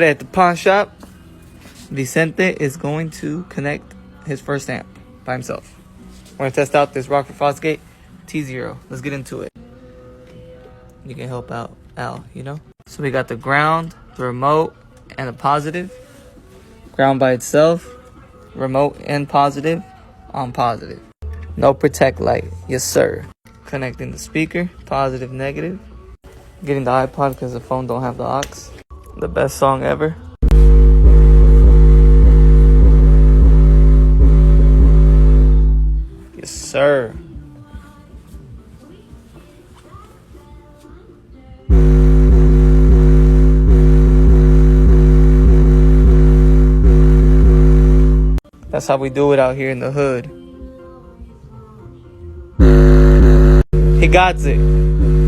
Today at the pawn shop, Vicente is going to connect his first amp by himself. We're going to test out this Rockford Fosgate T0. Let's get into it. You can help out Al, you know? So we got the ground, the remote, and the positive. Ground by itself, remote and positive, on positive. No protect light, yes sir. Connecting the speaker, positive, negative. Getting the iPod because the phone don't have the aux. The best song ever. Yes sir. That's how we do it out here in the hood. He got it.